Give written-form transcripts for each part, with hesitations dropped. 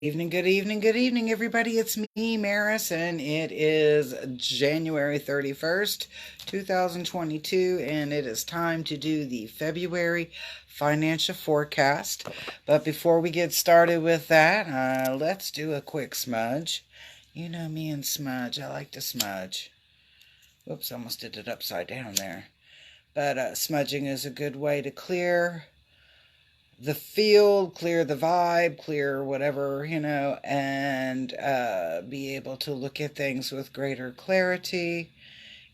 Good evening, good evening, everybody. It's me, Maris, and it is January 31st, 2022, and it is time to do the February financial forecast. But before we get started with that, let's do a quick smudge. You know me and smudge. I like to smudge. Whoops, almost did it upside down there. But smudging is a good way to clear the field, clear the vibe, clear whatever, and be able to look at things with greater clarity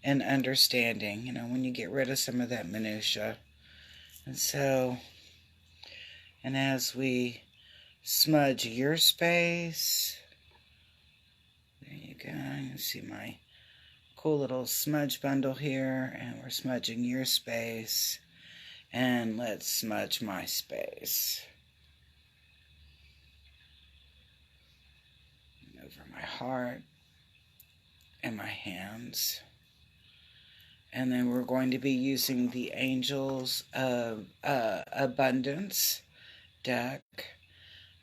and understanding, when you get rid of some of that minutia. And so, and as we smudge your space, there you go. You can see my cool little smudge bundle here, and we're smudging your space. And let's smudge my space. Over my heart and my hands. And then we're going to be using the Angels of Abundance deck.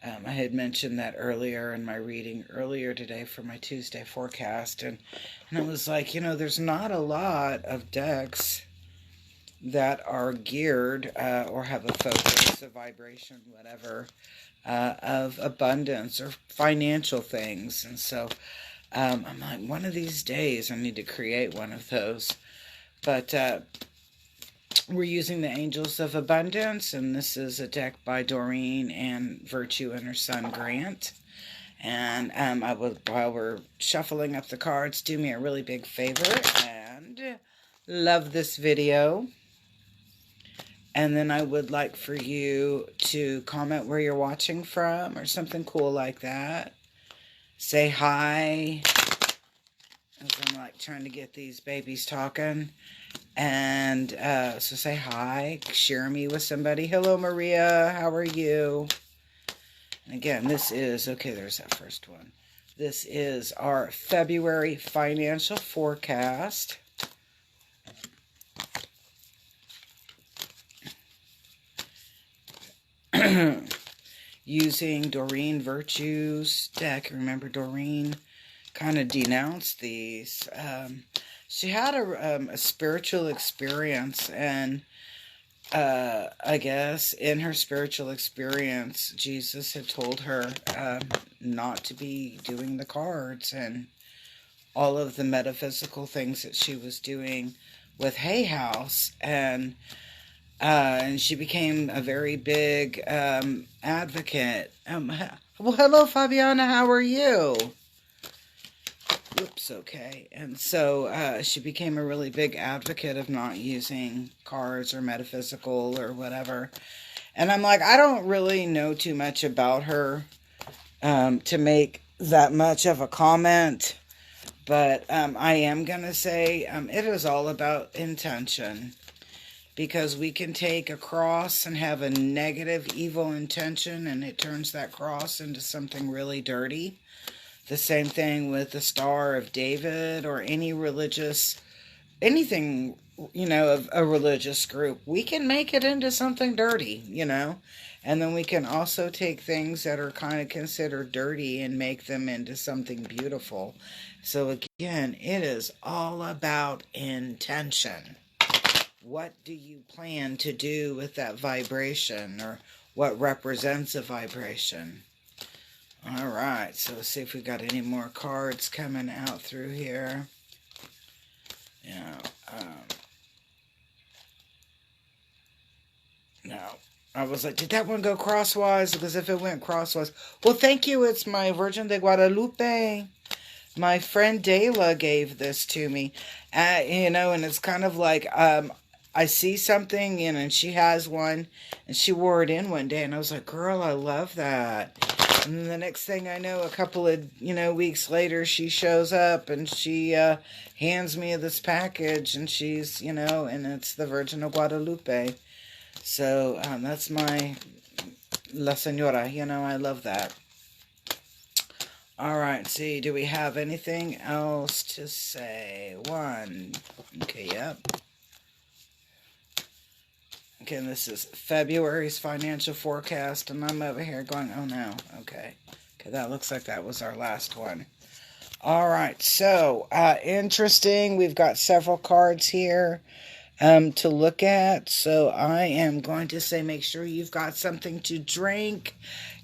I had mentioned that earlier in my reading earlier today for my Tuesday forecast. And it was like, there's not a lot of decks that are geared or have a focus, a vibration, whatever, of abundance or financial things. And so I'm like, one of these days I need to create one of those. But we're using the Angels of Abundance, and this is a deck by Doreen and Virtue and her son Grant. And I would, while we're shuffling up the cards, do me a really big favor and love this video. And then I would like for you to comment where you're watching from or something cool like that. Say hi. As I'm like trying to get these babies talking. And so say hi. Share me with somebody. Hello, Maria. How are you? And again, this is, okay, there's that first one. This is our February financial forecast. Using Doreen Virtue's deck. Remember, Doreen kind of denounced these. She had a spiritual experience, and I guess in her spiritual experience, Jesus had told her not to be doing the cards and all of the metaphysical things that she was doing with Hay House, and she became a very big advocate. Well, hello, Fabiana. How are you? Oops, okay. And so she became a really big advocate of not using cards or metaphysical or whatever. And I'm like, I don't really know too much about her to make that much of a comment. But I am going to say it is all about intention. Because we can take a cross and have a negative, evil intention, and it turns that cross into something really dirty. The same thing with the Star of David or any religious, anything, of a religious group. We can make it into something dirty, And then we can also take things that are kind of considered dirty and make them into something beautiful. So again, it is all about intention. What do you plan to do with that vibration, or what represents a vibration? All right, so let's see if we got any more cards coming out through here. No. I was like, did that one go crosswise? Because if it went crosswise... Well, thank you. It's my Virgin de Guadalupe. My friend Dayla gave this to me. And it's kind of like... I see something, and she has one, and she wore it in one day, and I was like, girl, I love that. And then the next thing I know, a couple of, weeks later, she shows up, and she hands me this package, and she's, and it's the Virgin of Guadalupe. So that's my La Senora, I love that. All right, see, do we have anything else to say? One. Okay, yep. Again, this is February's financial forecast, and I'm over here going, oh no, okay. Okay, that looks like that was our last one. All right, so interesting. We've got several cards here to look at. So I am going to say make sure you've got something to drink,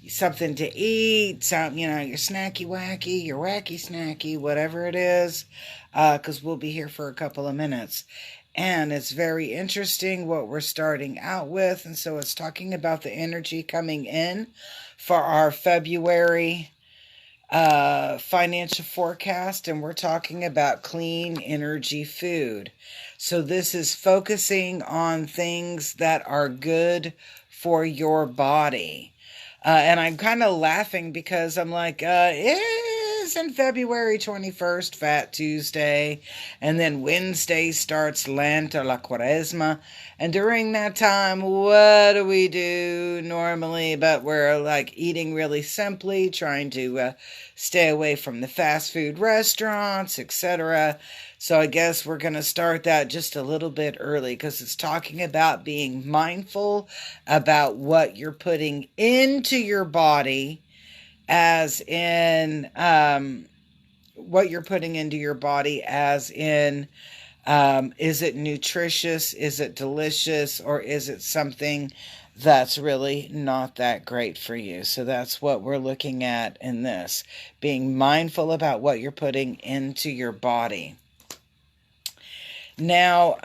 something to eat, your snacky wacky, your wacky snacky, whatever it is, because we'll be here for a couple of minutes. And it's very interesting what we're starting out with. And so it's talking about the energy coming in for our February financial forecast, and we're talking about clean energy food. So this is focusing on things that are good for your body. And I'm kind of laughing because I'm like, isn't February 21st Fat Tuesday? And then Wednesday starts Lenta la Quaresma. And during that time, what do we do normally? But we're like eating really simply, trying to stay away from the fast food restaurants, etc. So I guess we're going to start that just a little bit early because it's talking about being mindful about what you're putting into your body, as in what you're putting into your body, as in is it nutritious, is it delicious, or is it something that's really not that great for you? So that's what we're looking at in this, being mindful about what you're putting into your body. Now,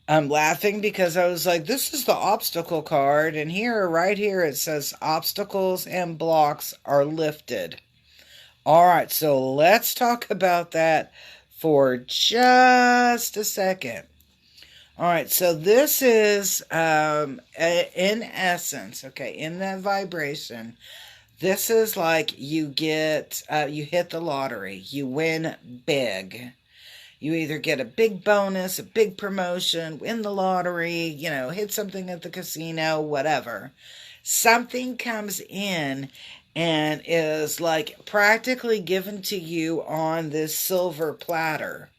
I'm laughing because I was like, this is the obstacle card, and right here, it says obstacles and blocks are lifted. All right, so let's talk about that for just a second. All right, so this is, in essence, okay, in that vibration, this is like you hit the lottery, you win big. You either get a big bonus, a big promotion, win the lottery, hit something at the casino, whatever. Something comes in and is like practically given to you on this silver platter.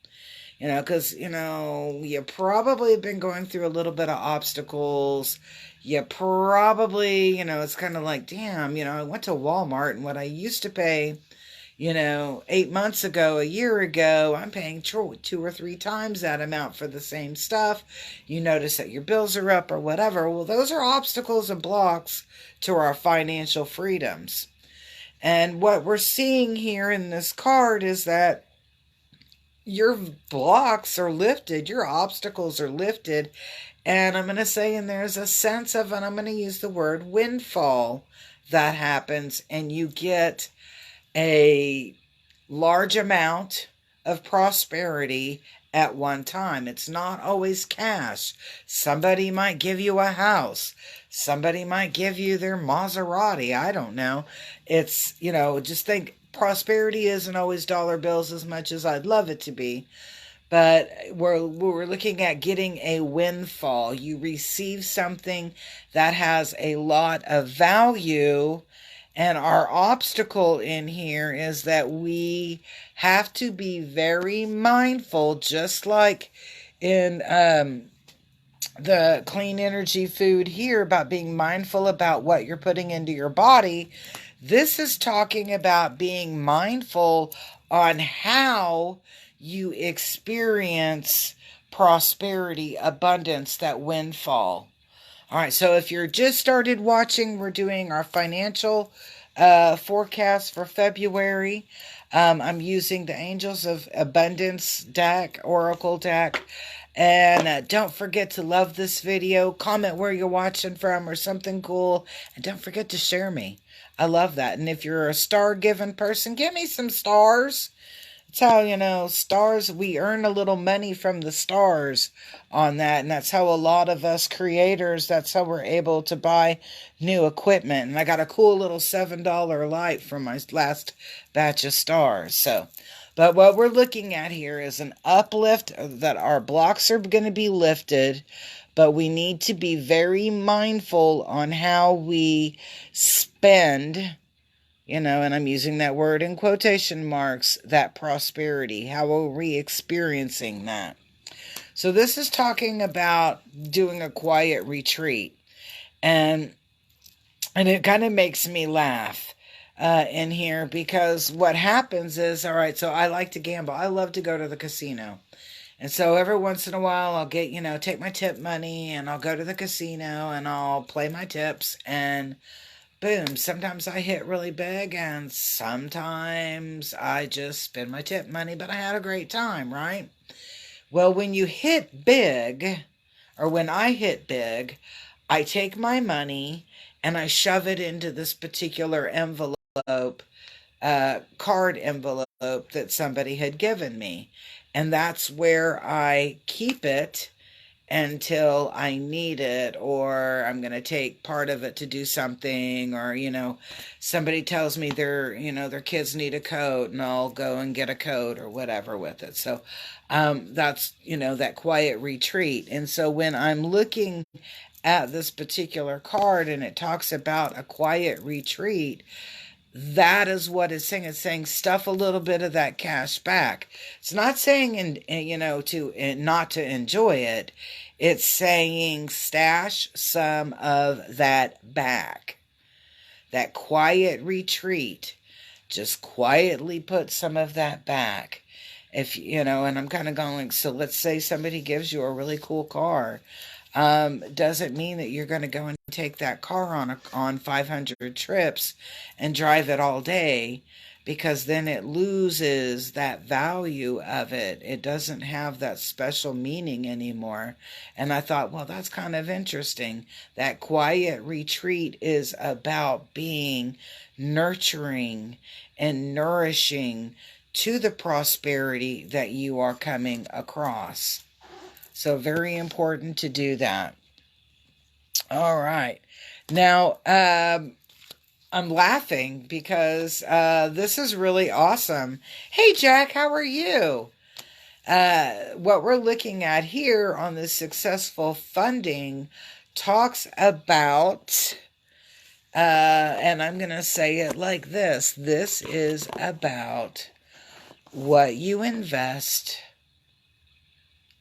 Because, you probably have been going through a little bit of obstacles. You probably, it's kind of like, damn, I went to Walmart and what I used to pay 8 months ago, a year ago, I'm paying 2 or 3 times that amount for the same stuff. You notice that your bills are up or whatever. Well, those are obstacles and blocks to our financial freedoms. And what we're seeing here in this card is that your blocks are lifted, your obstacles are lifted. And I'm going to say, and there's a sense of, and I'm going to use the word windfall that happens, and you get a large amount of prosperity at one time. It's not always cash. Somebody might give you a house. Somebody might give you their Maserati. I don't know. It's, just think prosperity isn't always dollar bills as much as I'd love it to be. But we're looking at getting a windfall. You receive something that has a lot of value. And our obstacle in here is that we have to be very mindful, just like in the clean energy food here, about being mindful about what you're putting into your body. This is talking about being mindful on how you experience prosperity, abundance, that windfall. All right, so if you're just started watching, we're doing our financial forecast for February. I'm using the Angels of Abundance deck, Oracle deck. And don't forget to love this video, comment where you're watching from or something cool, and don't forget to share me. I love that. And if you're a star-given person, give me some stars. That's how, stars, we earn a little money from the stars on that. And that's how a lot of us creators, that's how we're able to buy new equipment. And I got a cool little $7 light from my last batch of stars. But what we're looking at here is an uplift, that our blocks are going to be lifted. But we need to be very mindful on how we spend, and I'm using that word in quotation marks, that prosperity. How are we experiencing that? So this is talking about doing a quiet retreat. And it kind of makes me laugh in here, because what happens is, all right, so I like to gamble. I love to go to the casino. And so every once in a while, I'll get, take my tip money and I'll go to the casino and I'll play my tips, and boom, sometimes I hit really big and sometimes I just spend my tip money, but I had a great time, right? Well, when you hit big, or when I hit big, I take my money and I shove it into this particular envelope, card envelope that somebody had given me. And that's where I keep it until I need it, or I'm going to take part of it to do something, or, somebody tells me their kids need a coat and I'll go and get a coat or whatever with it. So, that's, that quiet retreat. And so when I'm looking at this particular card and it talks about a quiet retreat, that is what it's saying. It's saying stuff a little bit of that cash back. It's not saying, to not to enjoy it. It's saying stash some of that back. That quiet retreat. Just quietly put some of that back. If, and I'm kind of going, so let's say somebody gives you a really cool car. Doesn't mean that you're going to go and take that car on 500 trips and drive it all day, because then it loses that value of it. It doesn't have that special meaning anymore. And I thought, well, that's kind of interesting. That quiet retreat is about being nurturing and nourishing to the prosperity that you are coming across. So very important to do that. All right. Now, I'm laughing because this is really awesome. Hey, Jack, how are you? What we're looking at here on this successful funding talks about, and I'm going to say it like this. This is about what you invest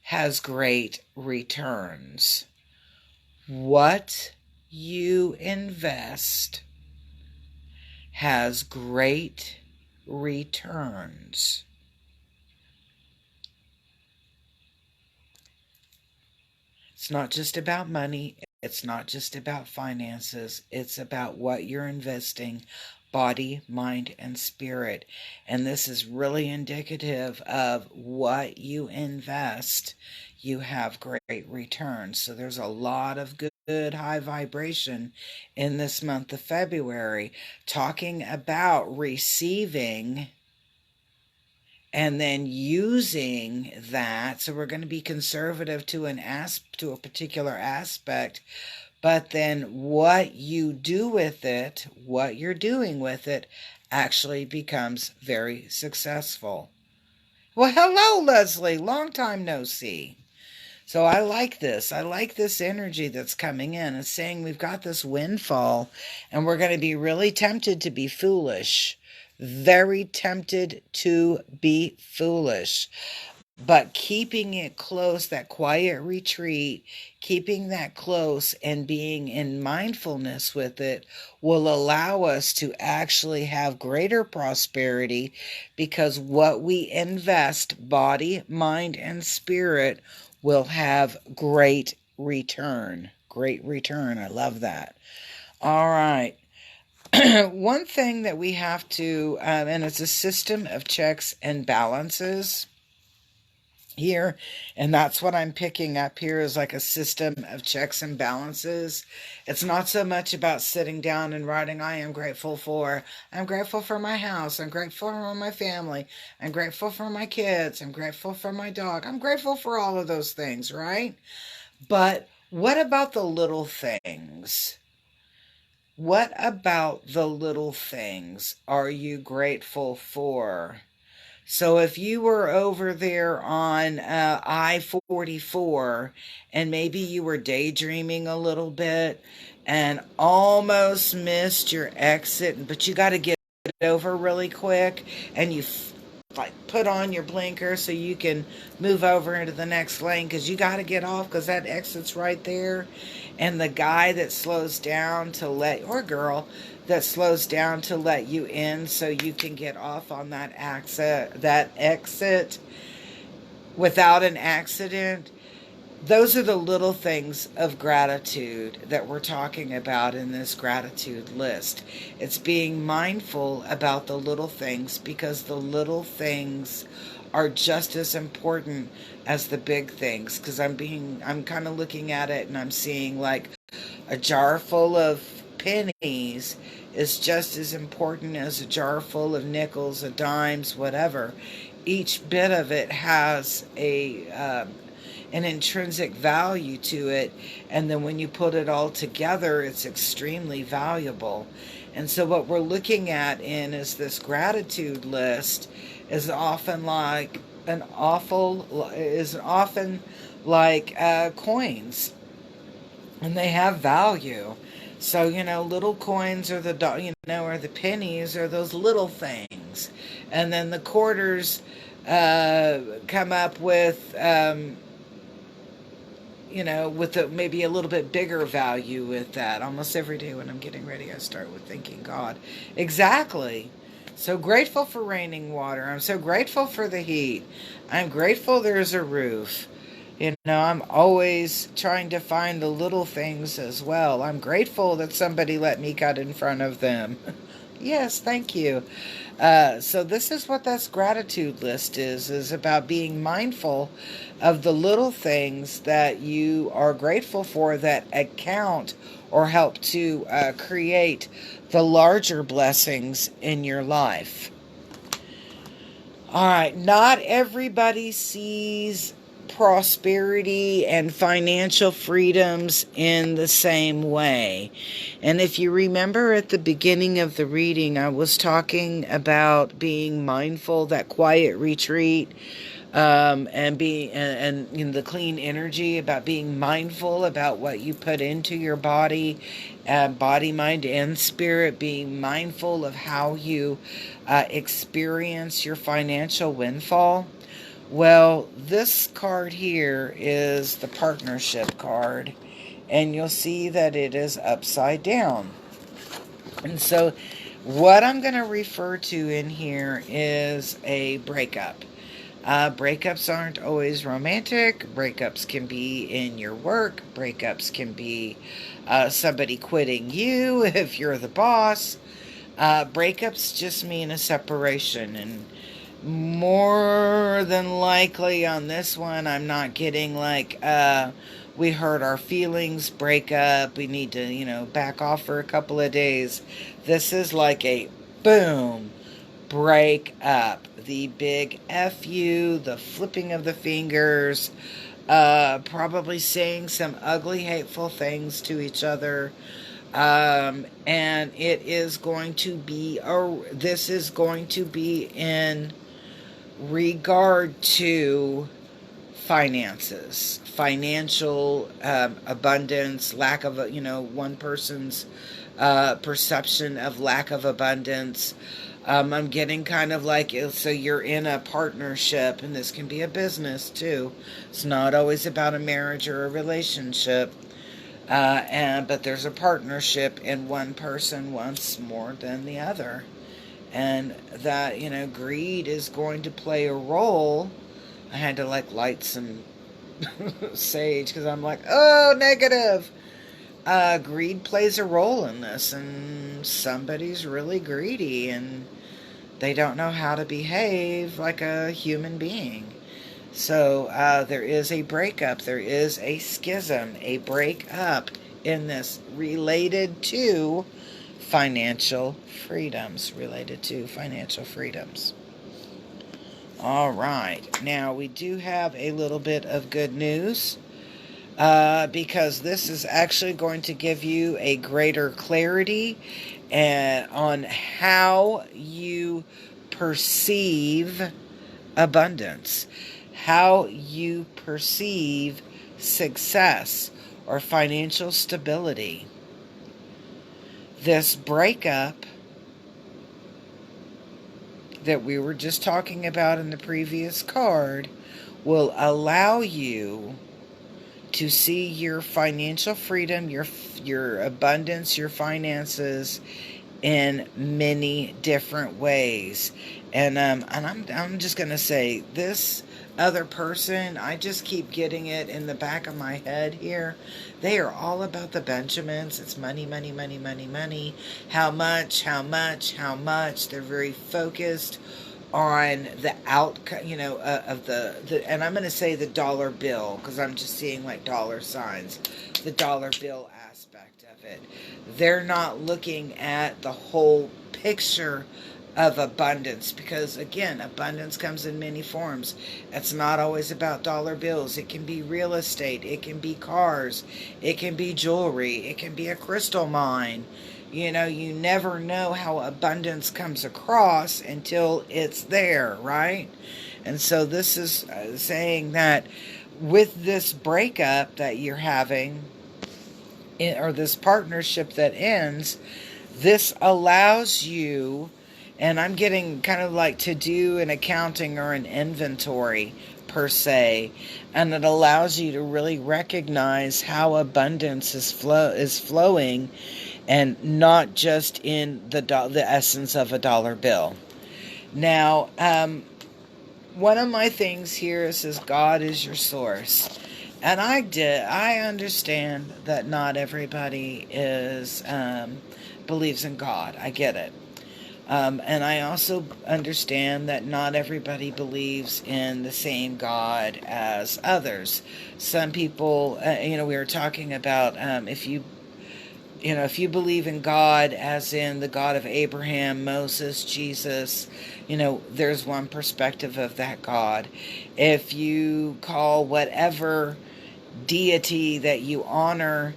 has great returns. What you invest has great returns. It's not just about money. It's not just about finances. It's about what you're investing, body, mind, and spirit. And this is really indicative of what you invest. You have great returns. So there's a lot of good high vibration in this month of February, talking about receiving and then using that. So we're going to be conservative to a particular aspect, but then what you do with it, what you're doing with it, actually becomes very successful. Well, hello, Leslie. Long time no see. So I like this. I like this energy that's coming in. It's saying we've got this windfall and we're going to be really tempted to be foolish. Very tempted to be foolish. But keeping it close, that quiet retreat, keeping that close and being in mindfulness with it will allow us to actually have greater prosperity, because what we invest, body, mind, and spirit, will have great return. Great return. I love that. All right. One thing that we have to, and it's a system of checks and balances here, and that's what I'm picking up here, is like a system of checks and balances. It's not so much about sitting down and writing, I'm grateful for my house, I'm grateful for my family, I'm grateful for my kids, I'm grateful for my dog, I'm grateful for all of those things, right? But what about the little things? What about the little things are you grateful for? So if you were over there on I-44 and maybe you were daydreaming a little bit and almost missed your exit, but you got to get over really quick, and you like put on your blinker so you can move over into the next lane because you got to get off because that exit's right there. And the guy that slows down to let, or girl, that slows down to let you in so you can get off on that exit without an accident. Those are the little things of gratitude that we're talking about in this gratitude list. It's being mindful about the little things, because the little things are just as important as the big things. Because I'm kind of looking at it and I'm seeing like a jar full of pennies is just as important as a jar full of nickels, of dimes, whatever. Each bit of it has an intrinsic value to it, and then when you put it all together, it's extremely valuable. And so what we're looking at in is this gratitude list is often like coins, and they have value. So, little coins are or the pennies are those little things. And then the quarters come up with, maybe a little bit bigger value with that. Almost every day when I'm getting ready, I start with thanking God. Exactly. So grateful for raining water. I'm so grateful for the heat. I'm grateful there's a roof. I'm always trying to find the little things as well. I'm grateful that somebody let me cut in front of them. Yes, thank you. So this is what this gratitude list is about being mindful of the little things that you are grateful for that account or help to create the larger blessings in your life. All right, not everybody sees prosperity and financial freedoms in the same way. And if you remember at the beginning of the reading, I was talking about being mindful, that quiet retreat, and being and the clean energy, about being mindful about what you put into your body, body, mind, and spirit, being mindful of how you experience your financial windfall. Well, this card here is the partnership card, and you'll see that it is upside down. And so what I'm going to refer to in here is a breakup. Breakups aren't always romantic. Breakups can be in your work. Breakups can be somebody quitting you if you're the boss. Breakups just mean a separation, and more than likely on this one, I'm not getting like, we hurt our feelings, break up, we need to, back off for a couple of days. This is like a boom, break up. The big F you, the flipping of the fingers, probably saying some ugly, hateful things to each other. And it is going to be, this is going to be in regard to finances, financial abundance, lack of, one person's perception of lack of abundance. I'm getting kind of like, so you're in a partnership, and this can be a business too. It's not always about a marriage or a relationship. But there's a partnership, and one person wants more than the other. And that, greed is going to play a role. I had to light some sage because I'm like, oh, negative. Greed plays a role in this, and somebody's really greedy and they don't know how to behave like a human being. So there is a breakup, there is a schism, a breakup in this related to financial freedoms, All right, now we do have a little bit of good news, because this is actually going to give you a greater clarity on how you perceive abundance, how you perceive success or financial stability. This breakup that we were just talking about in the previous card will allow you to see your financial freedom, your abundance, your finances in many different ways. And I'm just gonna say, this other person, I just keep getting it in the back of my head here. They are all about the Benjamins. It's money, money, money, money, money. How much, how much, how much. They're very focused on the outcome, of and I'm going to say the dollar bill, because I'm just seeing like dollar signs, the dollar bill aspect of it. They're not looking at the whole picture of abundance, because again, abundance comes in many forms. It's not always about dollar bills. It can be real estate, it can be cars, it can be jewelry, it can be a crystal mine. You never know how abundance comes across until it's there, right? And so this is saying that with this breakup that you're having, or this partnership that ends, this allows you, and I'm getting kind of like to do an accounting or an inventory per se, and it allows you to really recognize how abundance is flowing, and not just in the essence of a dollar bill. Now, one of my things here says God is your source. And I understand that not everybody believes in God. I get it. And I also understand that not everybody believes in the same God as others. Some people, we were talking about if you believe in God as in the God of Abraham, Moses, Jesus, there's one perspective of that God. If you call whatever deity that you honor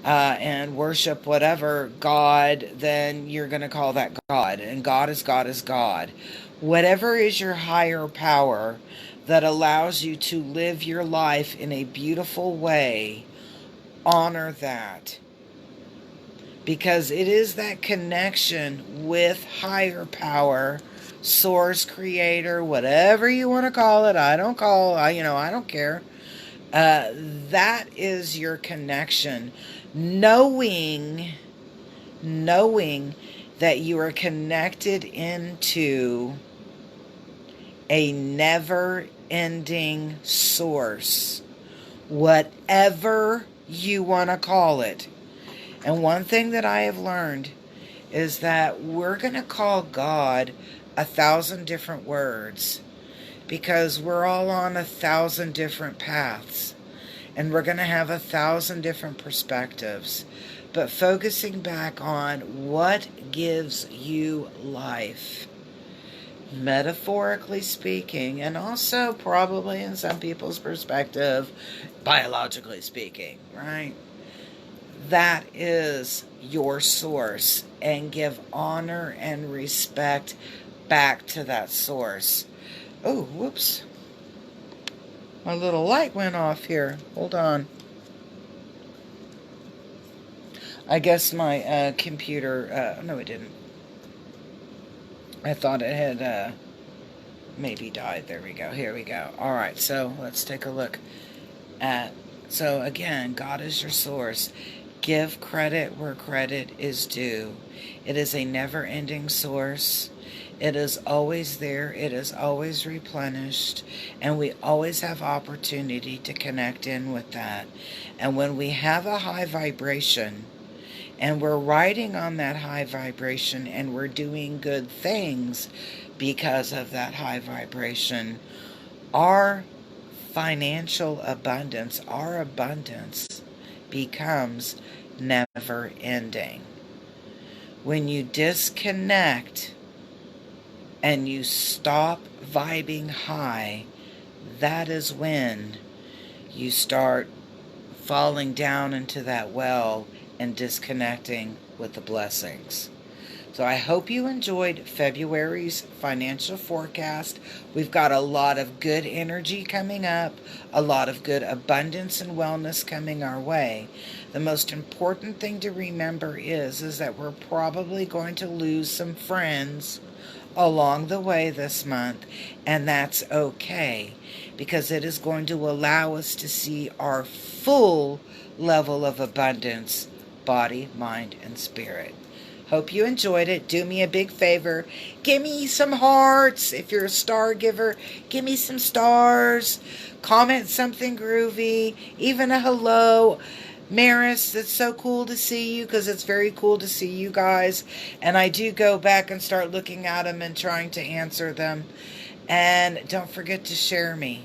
and worship whatever God, then you're going to call that God. And God is God is God. Whatever is your higher power that allows you to live your life in a beautiful way, honor that. Because it is that connection with higher power, source, creator, whatever you want to call it. I don't care. That is your connection. Knowing that you are connected into a never-ending source, whatever you want to call it. And one thing that I have learned is that we're going to call God 1,000 different words, because we're all on 1,000 different paths, and we're going to have 1,000 different perspectives. But focusing back on what gives you life, metaphorically speaking, and also probably in some people's perspective, biologically speaking, right? That is your source, and give honor and respect back to that source. Oh, whoops. My little light went off here. Hold on. I guess my computer, no it didn't. I thought it had maybe died. There we go. Here we go. Alright, so let's take a look at, so again, God is your source. Give credit where credit is due. It is a never-ending source. It is always there. It is always replenished. And we always have opportunity to connect in with that. And when we have a high vibration, and we're riding on that high vibration, and we're doing good things because of that high vibration, our financial abundance, our abundance becomes never ending. When you disconnect and you stop vibing high, that is when you start falling down into that well and disconnecting with the blessings. So I hope you enjoyed February's financial forecast. We've got a lot of good energy coming up, a lot of good abundance and wellness coming our way. The most important thing to remember is that we're probably going to lose some friends along the way this month, and that's okay, because it is going to allow us to see our full level of abundance, body, mind, and spirit. Hope you enjoyed it. Do me a big favor. Give me some hearts. If you're a star giver, give me some stars. Comment something groovy. Even a hello. Maris, it's so cool to see you, because it's very cool to see you guys. And I do go back and start looking at them and trying to answer them. And don't forget to share me.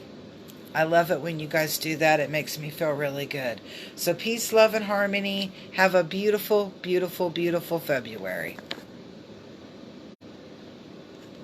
I love it when you guys do that. It makes me feel really good. So peace, love, and harmony. Have a beautiful, beautiful, beautiful February.